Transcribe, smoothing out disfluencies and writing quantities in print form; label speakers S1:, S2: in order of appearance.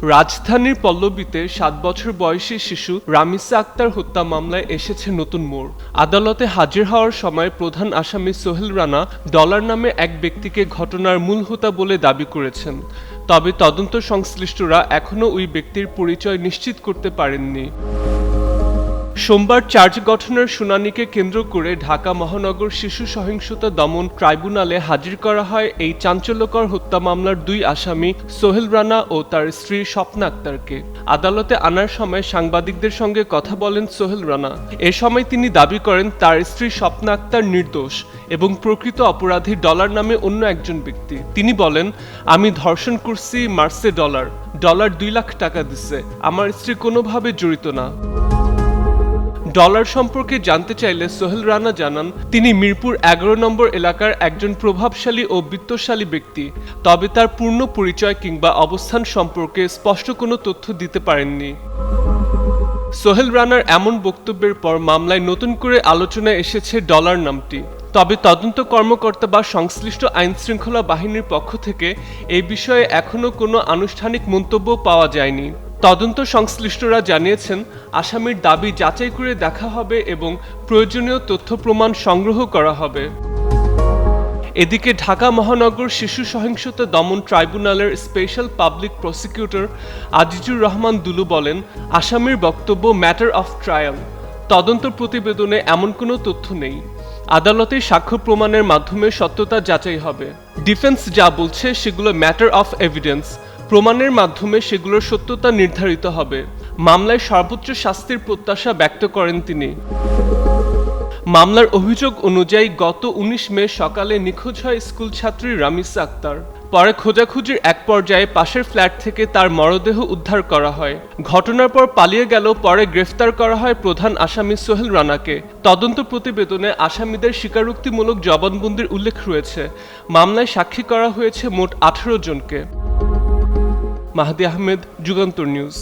S1: রাজধানীর পল্লবীতে ৭ বছর বয়সী শিশু রামিসা আক্তার হত্যা মামলায় এসেছে নতুন মোড়। আদালতে হাজির হওয়ার সময় প্রধান আসামি সোহেল রানা ডলার নামে এক ব্যক্তিকে ঘটনার মূল হোতা বলে দাবি করেছেন। তবে তদন্ত সংশ্লিষ্টরা এখনও ওই ব্যক্তির পরিচয় নিশ্চিত করতে পারেননি। সোমবার চার্জ গঠনের শুনানিকে কেন্দ্র করে ঢাকা মহানগর শিশু সহিংসতা দমন ট্রাইব্যুনালে হাজির করা হয় এই চাঞ্চল্যকর হত্যা মামলার দুই আসামি সোহেল রানা ও তার স্ত্রী স্বপ্না আক্তারকে। আদালতে আনার সময় সাংবাদিকদের সঙ্গে কথা বলেন সোহেল রানা। এ সময় তিনি দাবি করেন তার স্ত্রী স্বপ্না আক্তার নির্দোষ এবং প্রকৃত অপরাধী ডলার নামে অন্য একজন ব্যক্তি। তিনি বলেন, আমি ধর্ষণ করছি, মারছে ডলার 2 লাখ টাকা দিচ্ছে, আমার স্ত্রী কোনোভাবে জড়িত না। ডলার সম্পর্কে জানতে চাইলে সোহেল রানা জানান, তিনি মিরপুর 11 নম্বর এলাকার একজন প্রভাবশালী ও বিত্তশালী ব্যক্তি। তবে তার পূর্ণ পরিচয় কিংবা অবস্থান সম্পর্কে স্পষ্ট কোনো তথ্য দিতে পারেননি। সোহেল রানার এমন বক্তব্যের পর মামলায় নতুন করে আলোচনায় এসেছে ডলার নামটি। তবে তদন্ত কর্মকর্তা বা সংশ্লিষ্ট আইনশৃঙ্খলা বাহিনীর পক্ষ থেকে এই বিষয়ে এখনও কোনো আনুষ্ঠানিক মন্তব্য পাওয়া যায়নি। তদন্ত সংশ্লিষ্টরা জানিয়েছেন, আসামির দাবি যাচাই করে দেখা হবে এবং প্রয়োজনীয় তথ্য প্রমাণ সংগ্রহ করা হবে। এদিকে ঢাকা মহানগর শিশু সহিংসতা দমন ট্রাইব্যুনালের special public prosecutor Azizur Rahman Dulu বলেন, আসামির বক্তব্য ম্যাটার অফ ট্রায়াল। তদন্ত প্রতিবেদনে এমন কোনো তথ্য নেই। আদালতে সাক্ষ্য প্রমাণের মাধ্যমে সত্যতা যাচাই হবে। ডিফেন্স যা বলছে সেগুলো ম্যাটার অফ এভিডেন্স। প্রমাণের মাধ্যমে সেগুলোর সত্যতা নির্ধারিত হবে। মামলায় সর্বোচ্চ শাস্তির প্রত্যাশা ব্যক্ত করেন তিনি। মামলার অভিযোগ অনুযায়ী গত 19 মে সকালে নিখোঁজ হয় স্কুল ছাত্রী রামিসা আক্তার। পরে খোঁজাখুঁজির এক পর্যায়ে পাশের ফ্ল্যাট থেকে তার মরদেহ উদ্ধার করা হয়। ঘটনার পর পালিয়ে গেল, পরে গ্রেফতার করা হয় প্রধান আসামি সোহেল রানাকে। তদন্ত প্রতিবেদনে আসামিদের স্বীকারোক্তিমূলক জবানবন্দির উল্লেখ রয়েছে। মামলায় সাক্ষী করা হয়েছে মোট 18 জনকে। মাহদি আহমেদ, যুগান্তর নিউজ।